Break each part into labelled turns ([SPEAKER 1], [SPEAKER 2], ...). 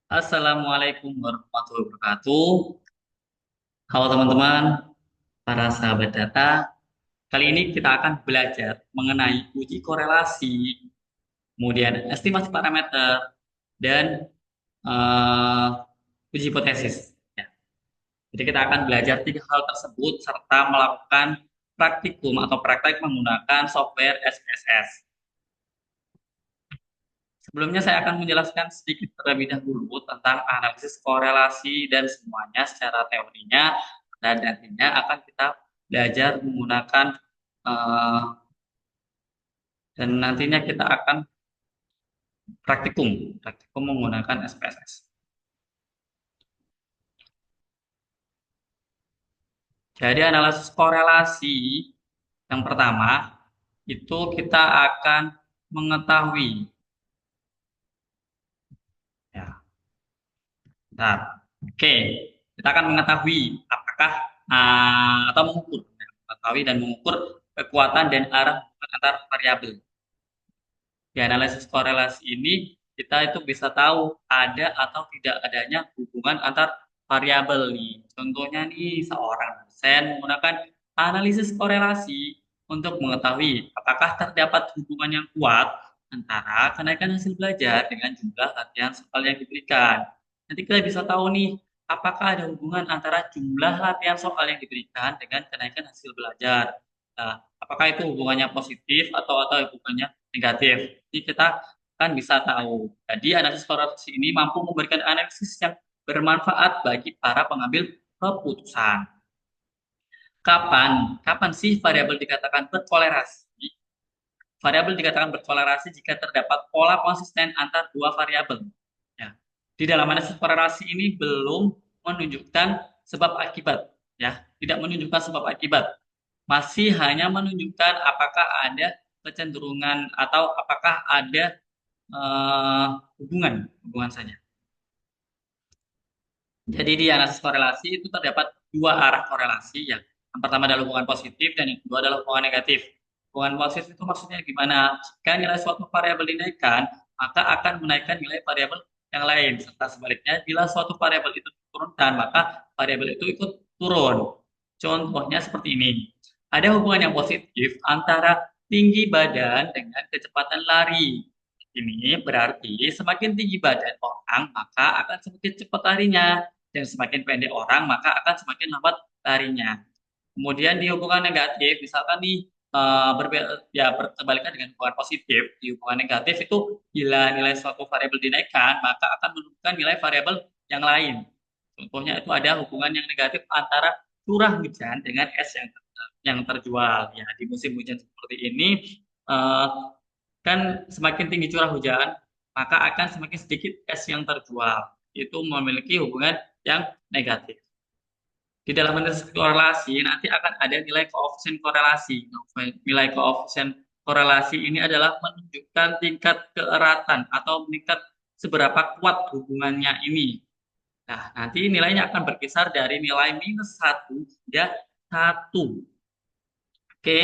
[SPEAKER 1] Assalamualaikum warahmatullahi wabarakatuh. Halo teman-teman, para sahabat data. Kali ini kita akan belajar mengenai uji korelasi, kemudian estimasi parameter, dan uji hipotesis. Ya. Jadi kita akan belajar tiga hal tersebut serta melakukan praktikum atau praktek menggunakan software SPSS. Sebelumnya saya akan menjelaskan sedikit terlebih dahulu tentang analisis korelasi dan semuanya secara teorinya, dan nantinya akan kita belajar menggunakan eh, dan nantinya kita akan praktikum menggunakan SPSS. Jadi analisis korelasi yang pertama itu kita akan mengetahui, ya. Bentar. Oke, kita akan mengetahui apakah atau mengukur, ya, mengetahui dan mengukur kekuatan dan arah antar variabel. Di analisis korelasi ini kita itu bisa tahu ada atau tidak adanya hubungan antar variabel nih. Contohnya nih seorang dosen menggunakan analisis korelasi untuk mengetahui apakah terdapat hubungan yang kuat antara kenaikan hasil belajar dengan jumlah latihan soal yang diberikan. Nanti kita bisa tahu nih apakah ada hubungan antara jumlah latihan soal yang diberikan dengan kenaikan hasil belajar. Nah, apakah itu hubungannya positif atau hubungannya negatif? Jadi kita kan bisa tahu. Jadi analisis korelasi ini mampu memberikan analisis yang bermanfaat bagi para pengambil keputusan. Kapan sih variabel dikatakan berkolerasi? Variabel dikatakan berkolerasi jika terdapat pola konsisten antar dua variabel. Ya. Di dalam analisis korelasi ini belum menunjukkan sebab akibat, ya, tidak menunjukkan sebab akibat. Masih hanya menunjukkan apakah ada kecenderungan atau apakah ada hubungan saja. Jadi di analisis korelasi itu terdapat dua arah korelasi ya. Yang pertama adalah hubungan positif dan yang kedua adalah hubungan negatif. Hubungan positif itu maksudnya gimana? Jika nilai suatu variabel dinaikkan, maka akan menaikkan nilai variabel yang lain. Serta sebaliknya, bila suatu variabel itu diturunkan, maka variabel itu ikut turun. Contohnya seperti ini. Ada hubungan yang positif antara tinggi badan dengan kecepatan lari. Ini berarti semakin tinggi badan orang, maka akan semakin cepat larinya dan semakin pendek orang maka akan semakin lambat larinya. Kemudian di hubungan negatif, misalkan nih berbeda ya berkebalikan dengan hubungan positif. Di hubungan negatif itu bila nilai suatu variabel dinaikkan, maka akan menurunkan nilai variabel yang lain. Contohnya itu ada hubungan yang negatif antara curah hujan dengan es yang terjual. Ya, di musim hujan seperti ini eh, kan semakin tinggi curah hujan, maka akan semakin sedikit es yang terjual. Itu memiliki hubungan yang negatif. Di dalam analisis korelasi nanti akan ada nilai koefisien korelasi. Nilai koefisien korelasi ini adalah menunjukkan tingkat keeratan atau meningkat seberapa kuat hubungannya ini. Nah, nanti nilainya akan berkisar dari nilai -1 hingga 1. Oke,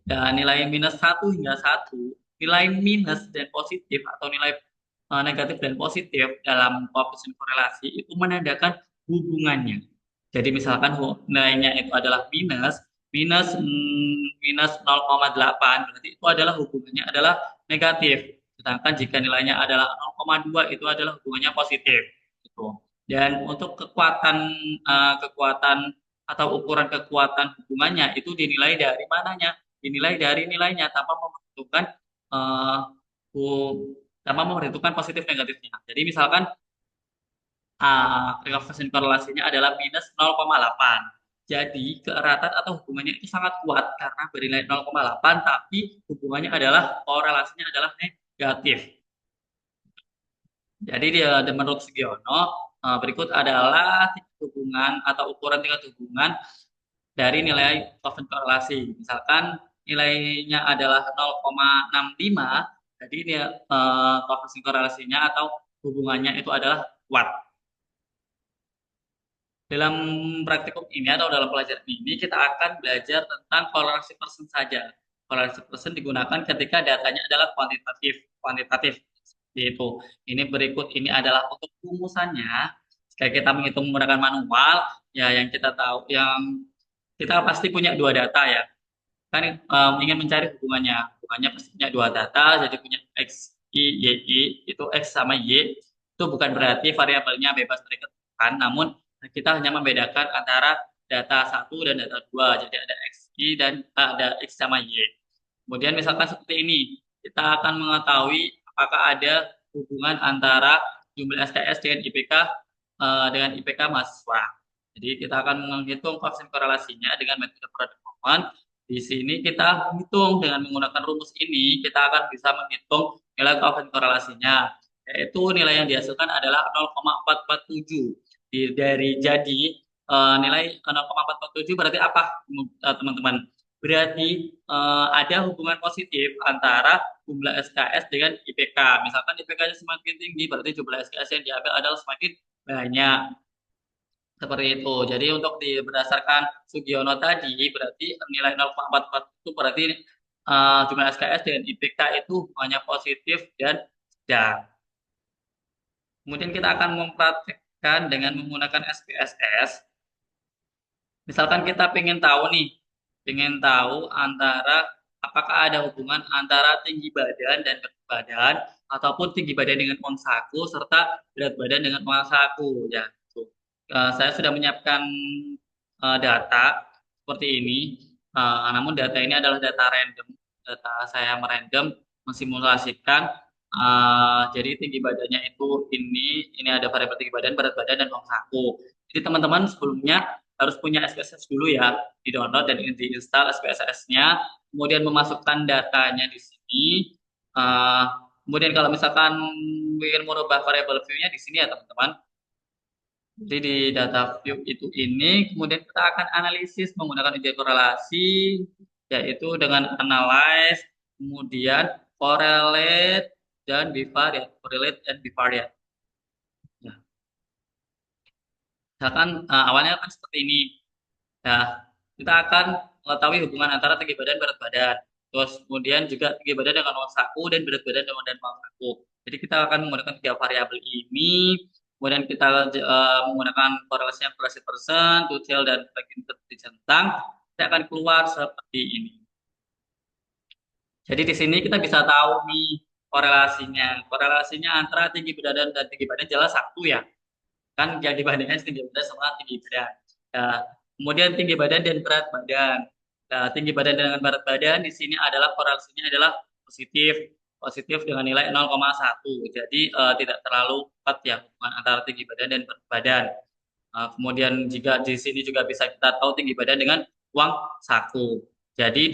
[SPEAKER 1] dan nilai -1 hingga 1, nilai minus dan positif atau nilai negatif dan positif dalam koefisien korelasi itu menandakan hubungannya. Jadi misalkan nilainya itu adalah minus, minus minus 0,8 berarti itu adalah hubungannya adalah negatif. Sedangkan jika nilainya adalah 0,2 itu adalah hubungannya positif. Gitu. Dan untuk kekuatan atau ukuran kekuatan hubungannya itu dinilai dari mananya? Dinilai dari nilainya eh, tanpa memperhitungkan positif negatifnya. Jadi misalkan koefisien korelasinya adalah -0,8. Jadi keeratan atau hubungannya itu sangat kuat karena bernilai 0,8 tapi hubungannya adalah korelasinya adalah negatif. Jadi menurut Sugiono berikut adalah tingkat hubungan atau ukuran tingkat hubungan dari nilai koefisien korelasi. Misalkan nilainya adalah 0,65, jadi dia koefisien korelasinya atau hubungannya itu adalah kuat. Dalam praktikum ini atau dalam pelajaran ini kita akan belajar tentang korelasi persen saja. Korelasi persen digunakan ketika datanya adalah kuantitatif. Kuantitatif. Itu. Ini berikut ini adalah untuk rumusannya. Jika kita menghitung menggunakan manual, ya yang kita tahu, yang kita pasti punya dua data ya. Kan ingin mencari hubungannya. Hubungannya pasti punya dua data, jadi punya x, y, y, y, itu x sama y. Itu bukan berarti variabelnya bebas terikutkan, namun kita hanya membedakan antara data satu dan data dua. Jadi ada x, y, dan ada x sama y. Kemudian misalkan seperti ini, kita akan mengetahui apakah ada hubungan antara jumlah SKS dengan IPK mahasiswa. Jadi kita akan menghitung koefisien korelasinya dengan metode product movement. Di sini kita hitung dengan menggunakan rumus ini, kita akan bisa menghitung nilai koefisien korelasinya, yaitu nilai yang dihasilkan adalah 0,447. Jadi nilai 0,447 berarti apa, teman-teman? Berarti ada hubungan positif antara jumlah SKS dengan IPK. Misalkan IPK-nya semakin tinggi, berarti jumlah SKS yang diambil adalah semakin banyak. Seperti itu. Jadi untuk berdasarkan Sugiono tadi, berarti nilai 0,44 itu berarti jumlah SKS dengan IPK itu hanya positif dan sedang. Kemudian kita akan mempraktekkan dengan menggunakan SPSS. Misalkan kita ingin tahu nih, ingin tahu antara apakah ada hubungan antara tinggi badan dan berat badan, ataupun tinggi badan dengan uang saku serta berat badan dengan uang saku. Ya, tuh. Saya sudah menyiapkan data seperti ini. Namun data ini adalah data random. Data saya merandom mensimulasikan. Jadi tinggi badannya itu ini ada variabel tinggi badan, berat badan, dan uang saku. Jadi teman-teman sebelumnya harus punya SPSS dulu ya, di-download dan diinstal SPSS-nya, kemudian memasukkan datanya di sini. Uh, Kemudian kalau misalkan ingin merubah variabel view-nya di sini ya teman-teman. Jadi di data view itu ini, kemudian kita akan analisis menggunakan ujian korelasi, yaitu dengan analyze, kemudian correlate, dan bivariate. Correlate dan bivariate. Ya. Misalkan awalnya kan seperti ini. Nah, kita akan mengetahui hubungan antara tinggi badan berat badan. Terus kemudian juga tinggi badan dengan uang saku dan berat badan dengan uang saku. Jadi kita akan menggunakan tiga variabel ini. Kemudian kita menggunakan korelasi persen, total dan fragmented centang. Kita akan keluar seperti ini. Jadi di sini kita bisa tahu nih korelasinya. Korelasinya antara tinggi badan dan tinggi badan jelas satu ya. Kan yang dibandingkan tinggi badan sama tinggi badan. Nah, kemudian tinggi badan dan berat badan. Nah, tinggi badan dengan berat badan di sini adalah korelasinya adalah positif, positif dengan nilai 0,1. Jadi tidak terlalu kuat ya hubungan antara tinggi badan dan berat badan. Kemudian jika di sini juga bisa kita tahu tinggi badan dengan uang saku. Jadi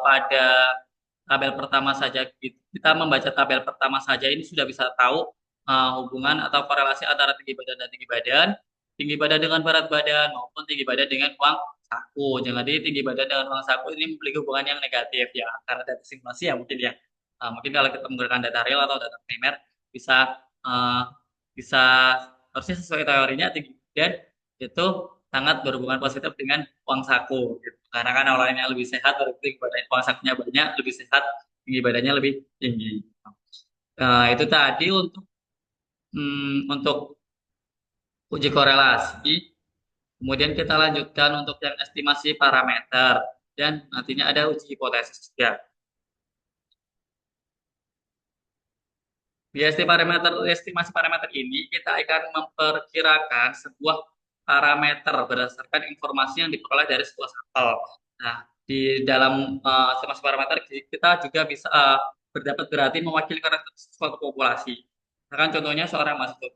[SPEAKER 1] pada tabel pertama saja kita membaca tabel pertama saja ini sudah bisa tahu hubungan atau korelasi antara tinggi badan dan tinggi badan dengan berat badan maupun tinggi badan dengan uang saku. Jadi tinggi badan dengan uang saku ini memiliki hubungan yang negatif ya, karena data simulasi ya mungkin ya. Mungkin kalau kita menggunakan data real atau data primer bisa uh, bisa harusnya sesuai teorinya tinggi badan itu sangat berhubungan positif dengan uang saku. Gitu. Karena kan awalnya lebih sehat, berarti tinggi badan uang sakunya banyak, lebih sehat, tinggi badannya lebih tinggi. Itu tadi untuk uji korelasi. Kemudian kita lanjutkan untuk yang estimasi parameter dan nantinya ada uji hipotesis juga. Di estimasi parameter ini kita akan memperkirakan sebuah parameter berdasarkan informasi yang diperoleh dari sebuah sampel. Nah, di dalam estimasi parameter kita juga bisa berdapat berarti mewakili karakteristik suatu populasi. Misalkan contohnya seorang mahasiswa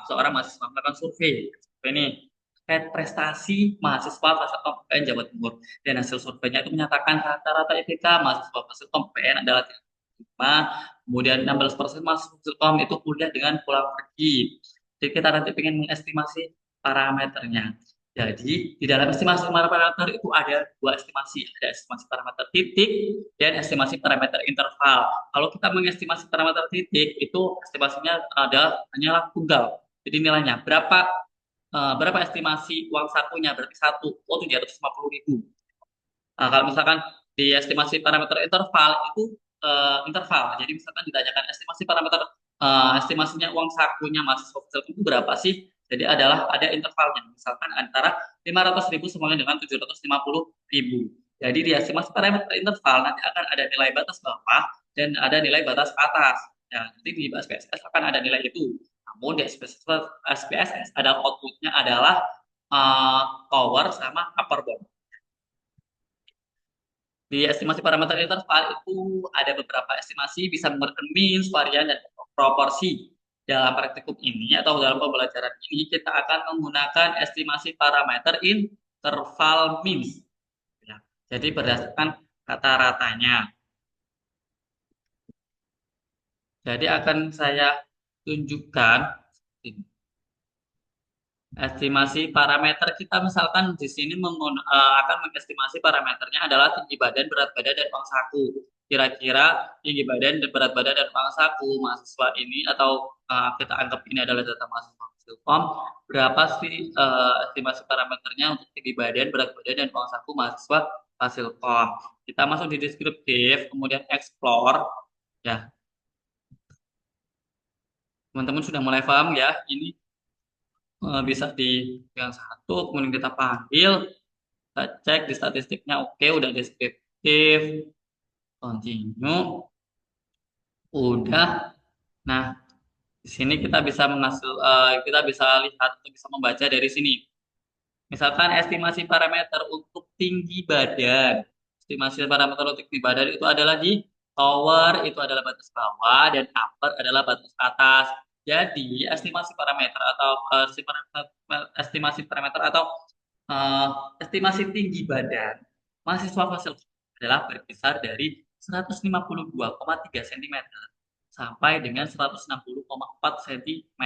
[SPEAKER 1] seorang mahasiswa melakukan survei. Ini terkait prestasi mahasiswa Fasilkom PPN Jawa Timur, dan hasil surveinya itu menyatakan rata-rata IPK mahasiswa Fasilkom PPN adalah 5, kemudian 16% mahasiswa Fasilkom itu kuliah dengan pulang pergi. Jadi kita nanti ingin mengestimasi parameternya. Jadi di dalam estimasi parameter itu ada dua estimasi, ada estimasi parameter titik dan estimasi parameter interval. Kalau kita mengestimasi parameter titik itu estimasinya adalah hanyalah tunggal. Jadi nilainya berapa estimasi uang sakunya, berarti 750.000. Kalau misalkan di estimasi parameter interval itu interval. Jadi misalkan ditanyakan estimasi parameter estimasinya uang sakunya mahasiswa Telkom itu berapa sih? Jadi ada intervalnya. Misalkan antara 500.000 semuanya dengan 750.000. Jadi di estimasi parameter interval nanti akan ada nilai batas bawah dan ada nilai batas atas. Ya, nanti di SPSS akan ada nilai itu. Namun di SPSS ada outputnya adalah power sama upper bound. Di estimasi parameter interval itu ada beberapa estimasi bisa menggunakan means, varian, dan proporsi. Dalam praktikum ini atau dalam pembelajaran ini kita akan menggunakan estimasi parameter interval means. Ya. Jadi berdasarkan rata-ratanya. Jadi akan saya tunjukkan estimasi parameter kita misalkan di sini akan mengestimasi parameternya adalah tinggi badan, berat badan, dan uang saku. Kira-kira tinggi badan, berat badan, dan uang saku mahasiswa ini atau kita anggap ini adalah data mahasiswa Fasilkom, berapa sih estimasi parameternya untuk tinggi badan, berat badan, dan uang saku mahasiswa Fasilkom. Kita masuk di deskriptif, kemudian explore, ya teman-teman sudah mulai paham ya, ini bisa di yang satu, kemudian kita panggil, kita cek di statistiknya oke, udah deskriptif, continue, udah. Nah, di sini kita bisa lihat atau bisa membaca dari sini. Misalkan estimasi parameter untuk tinggi badan. Estimasi parameter untuk tinggi badan itu adalah di tower, itu adalah batas bawah, dan upper adalah batas atas. Jadi, estimasi parameter atau eh, estimasi tinggi badan mahasiswa Fasil adalah berkisar dari 152,3 cm sampai dengan 160,4 cm.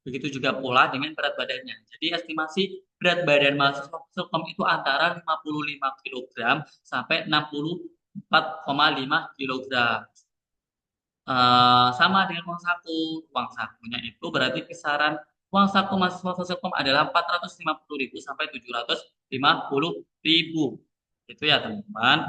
[SPEAKER 1] Begitu juga pula dengan berat badannya. Jadi estimasi berat badan mahasiswa Fasilkom itu antara 55 kg sampai 64,5 kg. Sama dengan uang saku. Uang sakunya itu berarti kisaran uang saku mahasiswa Fasilkom adalah 450.000 sampai 750.000. Itu ya teman-teman.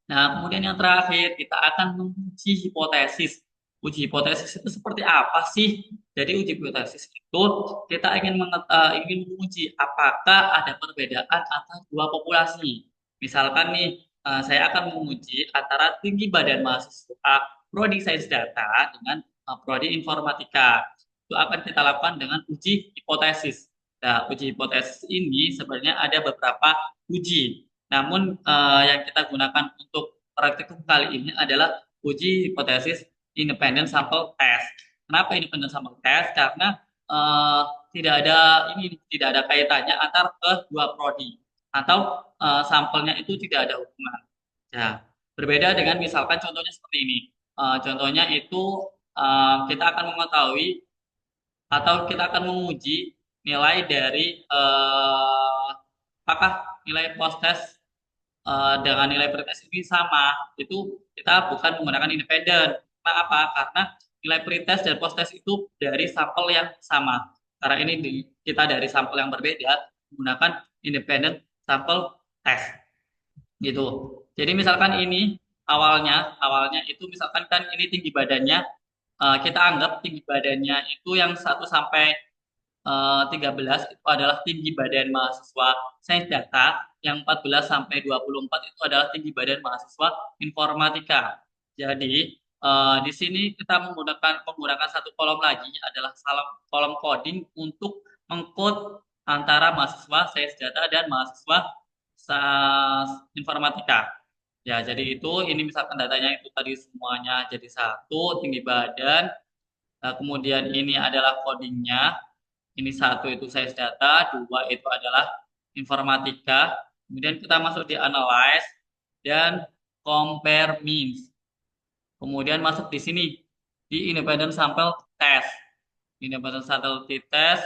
[SPEAKER 1] Nah, kemudian yang terakhir kita akan menguji hipotesis. Uji hipotesis itu seperti apa sih? Jadi uji hipotesis itu kita ingin menguji apakah ada perbedaan antara dua populasi. Misalkan nih, saya akan menguji antara tinggi badan mahasiswa prodi sains data dengan prodi informatika. Itu akan kita lakukan dengan uji hipotesis. Nah, uji hipotesis ini sebenarnya ada beberapa uji. Namun yang kita gunakan untuk praktikum kali ini adalah uji hipotesis independent sample test. Kenapa independent sample test? Karena eh, tidak ada kaitannya antar kedua prodi atau sampelnya itu tidak ada hubungan. Ya, berbeda dengan misalkan contohnya seperti ini. Contohnya itu kita akan mengetahui atau kita akan menguji nilai dari apakah nilai post test dengan nilai pretest ini sama, itu kita bukan menggunakan independen. Karena apa? Karena nilai pretest dan post test itu dari sampel yang sama. Karena ini kita dari sampel yang berbeda menggunakan independent sampel test gitu. Jadi misalkan ini awalnya itu misalkan kan ini tinggi badannya, kita anggap tinggi badannya itu yang 1 sampai 13 itu adalah tinggi badan mahasiswa sains data, yang 14 sampai 24 itu adalah tinggi badan mahasiswa informatika. Jadi di sini kita menggunakan satu kolom lagi adalah kolom coding untuk mengcode antara mahasiswa sains data dan mahasiswa informatika. Ya, jadi ini misalkan datanya itu tadi semuanya jadi satu, tinggi badan, kemudian ini adalah codingnya, ini satu itu size data, dua itu adalah informatika. Kemudian kita masuk di analyze dan compare means. Kemudian masuk di sini di independent sample test. Independent sample test.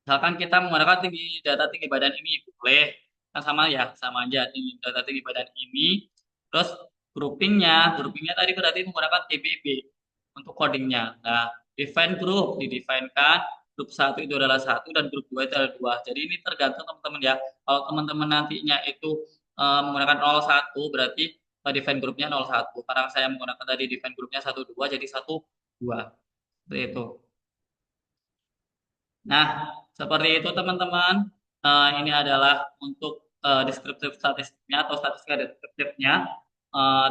[SPEAKER 1] Misalkan kita menggunakan data tinggi badan ini boleh, kan sama ya, sama aja data tinggi badan ini. Terus groupingnya tadi berarti menggunakan TBB untuk codingnya. Nah, define group didefinkan, grup satu itu adalah satu dan grup dua itu adalah dua. Jadi ini tergantung teman-teman ya. Kalau teman-teman nantinya itu menggunakan 01 berarti define grupnya 01. Karena saya menggunakan tadi define grupnya 12 jadi 12. Seperti itu. Nah, seperti itu teman-teman. Ini adalah untuk deskriptif statistiknya atau statistika deskriptifnya.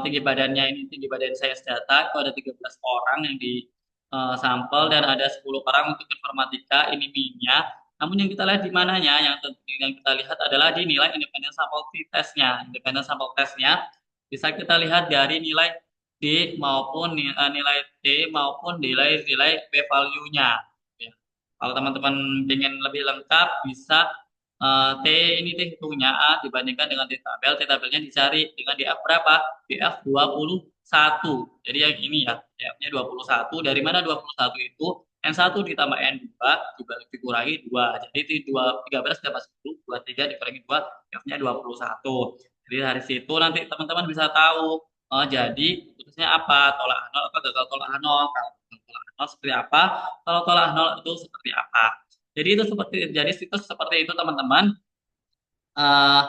[SPEAKER 1] Tinggi badannya ini tinggi badan saya data itu ada 13 orang yang di sampel dan ada 10 orang untuk informatika ini minnya. Namun yang kita lihat di mananya yang kita lihat adalah di nilai independent sample t-testnya. Independent sample testnya bisa kita lihat dari nilai D maupun nilai T maupun nilai-nilai p-value-nya. Ya. Kalau teman-teman ingin lebih lengkap, bisa T ini T hitungnya A dibandingkan dengan T tabel. T tabelnya dicari dengan DF berapa? DF 21. Jadi yang ini ya, DF-nya 21. Dari mana 21 itu? N1 ditambah N2 juga dikurangi 2. Jadi itu 13 tambah 10, 23 dikurangi 2, DF-nya 21. Jadi dari situ nanti teman-teman bisa tahu, oh jadi putusnya apa? Tolak nol atau gagal tolak nol? Kalau gagal tolak nol seperti apa? Kalau tolak nol itu seperti apa? Jadi itu seperti jadi situs seperti itu teman-teman. Eh,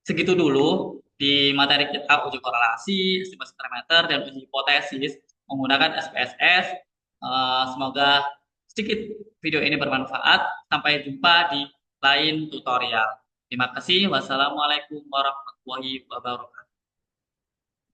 [SPEAKER 1] Segitu dulu di materi kita uji korelasi, estimasi parameter dan uji hipotesis menggunakan SPSS. Semoga sedikit video ini bermanfaat. Sampai jumpa di lain tutorial. Terima kasih. Wassalamualaikum warahmatullahi wabarakatuh.